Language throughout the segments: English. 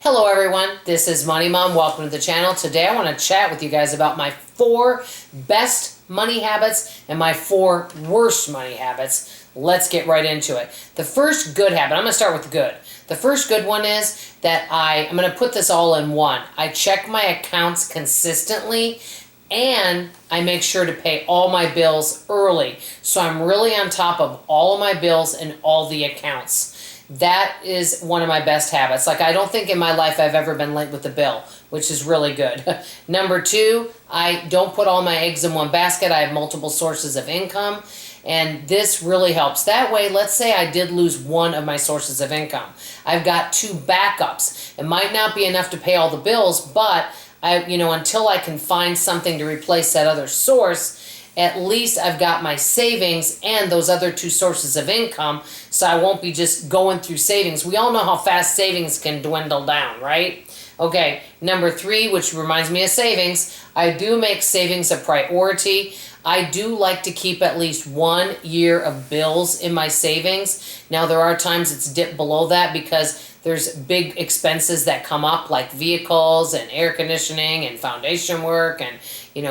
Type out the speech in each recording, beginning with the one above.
Hello everyone, this is Money Mom. Welcome to the channel. Today I want to chat with you guys about my 4 best money habits and my 4 worst money habits. Let's get right into it. The first good habit, I'm going to start with the good. The first good one is that I'm going to put this all in one. I check my accounts consistently and I make sure to pay all my bills early. So I'm really on top of all of my bills and all the accounts. That is one of my best habits. Like, I don't think in my life I've ever been late with the bill, which is really good. Number 2, I don't put all my eggs in one basket. I have multiple sources of income, and this really helps. That way, let's say I did lose one of my sources of income. I've got 2 backups. It might not be enough to pay all the bills, but until I can find something to replace that other source, at least I've got my savings and those other 2 sources of income, so I won't be just going through savings. We all know how fast savings can dwindle down, right? Okay, number 3, which reminds me of savings, I do make savings a priority. I do like to keep at least 1 year of bills in my savings. Now, there are times it's dipped below that because there's big expenses that come up, like vehicles and air conditioning and foundation work and,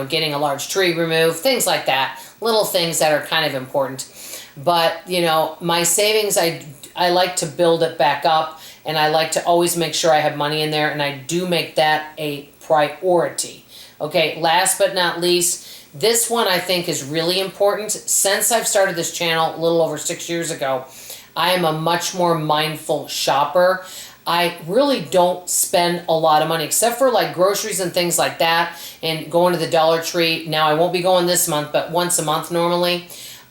getting a large tree removed, things like that. Little things that are kind of important. But, my savings, I like to build it back up, and I like to always make sure I have money in there, and I do make that a priority. Okay, last but not least, this one I think is really important. Since I've started this channel a little over 6 years ago, I am a much more mindful shopper. I really don't spend a lot of money except for like groceries and things like that and going to the Dollar Tree. Now, I won't be going this month, but once a month normally.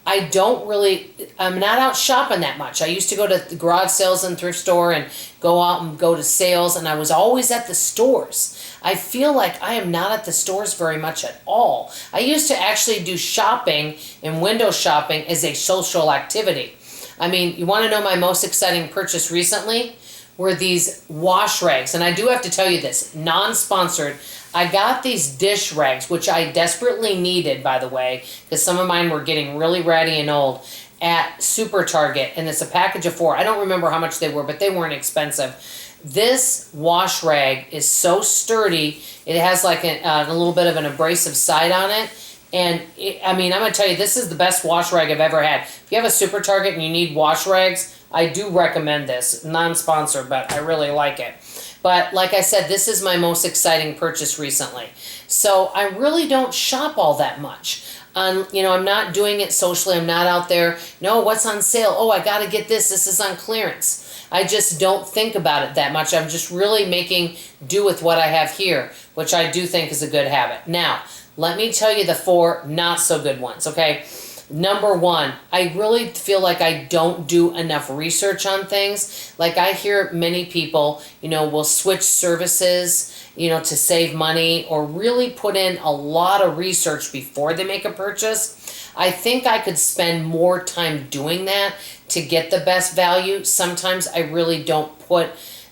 I'm not out shopping that much. I used to go to the garage sales and thrift store and go out and go to sales, and I was always at the stores. I feel like I am not at the stores very much at all. I used to actually do shopping and window shopping as a social activity. I mean, you want to know my most exciting purchase recently? Were these wash rags. And I do have to tell you this, non-sponsored. I got these dish rags, which I desperately needed, by the way, because some of mine were getting really ratty and old, at Super Target. And it's a package of 4. I don't remember how much they were, but they weren't expensive. This wash rag is so sturdy. It has like a little bit of an abrasive side on it. And I'm going to tell you, this is the best wash rag I've ever had. If you have a Super Target and you need wash rags, I do recommend this. Non-sponsored, but I really like it. But like I said, this is my most exciting purchase recently. So I really don't shop all that much. I'm not doing it socially. I'm not out there, no, what's on sale? Oh, I got to get this. This is on clearance. I just don't think about it that much. I'm just really making do with what I have here, which I do think is a good habit. Now, let me tell you the 4 not so good ones, okay? Number 1, I really feel like I don't do enough research on things. Like, I hear many people, will switch services, to save money or really put in a lot of research before they make a purchase. I think I could spend more time doing that to get the best value. Sometimes I really don't put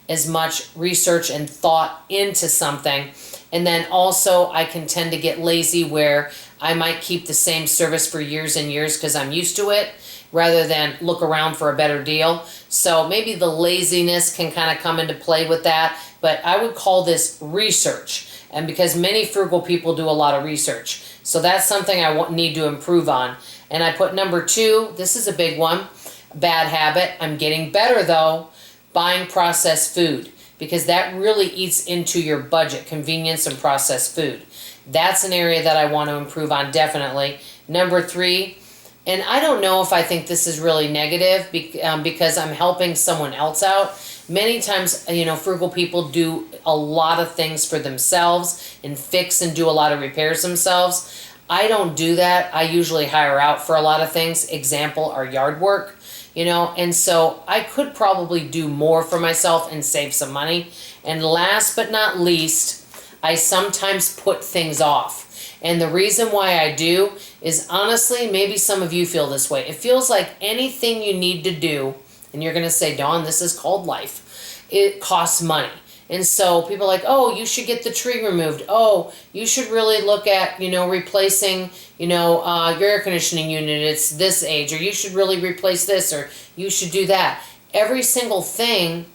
as much research and thought into something. And then also I can tend to get lazy where I might keep the same service for years and years because I'm used to it rather than look around for a better deal. So maybe the laziness can kind of come into play with that, but I would call this research. And because many frugal people do a lot of research. So that's something I need to improve on. And I put number 2, this is a big one, bad habit. I'm getting better though, buying processed food, because that really eats into your budget, convenience and processed food. That's an area that I want to improve on, definitely. Number 3, and I don't know if I think this is really negative because I'm helping someone else out. Many times, frugal people do a lot of things for themselves and fix and do a lot of repairs themselves. I don't do that. I usually hire out for a lot of things. Example, our yard work. And so I could probably do more for myself and save some money. And last but not least, I sometimes put things off. And the reason why I do is, honestly, maybe some of you feel this way. It feels like anything you need to do, and you're going to say, Dawn, this is called life. It costs money. And so people are like, oh, you should get the tree removed. Oh, you should really look at, replacing, your air conditioning unit. It's this age. Or you should really replace this. Or you should do that. Every single thing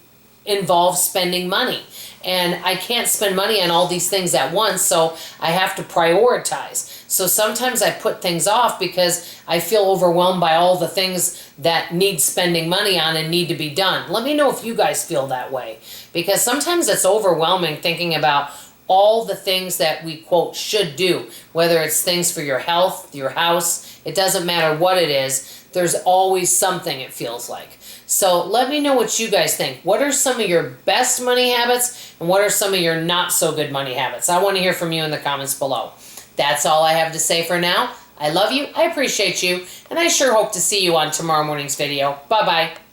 involve spending money. And I can't spend money on all these things at once, so I have to prioritize. So sometimes I put things off because I feel overwhelmed by all the things that need spending money on and need to be done. Let me know if you guys feel that way, because sometimes it's overwhelming thinking about all the things that we, quote, should do, whether it's things for your health, your house, it doesn't matter what it is. There's always something, it feels like. So let me know what you guys think. What are some of your best money habits, and what are some of your not so good money habits? I want to hear from you in the comments below. That's all I have to say for now. I love you, I appreciate you, and I sure hope to see you on tomorrow morning's video. Bye-bye.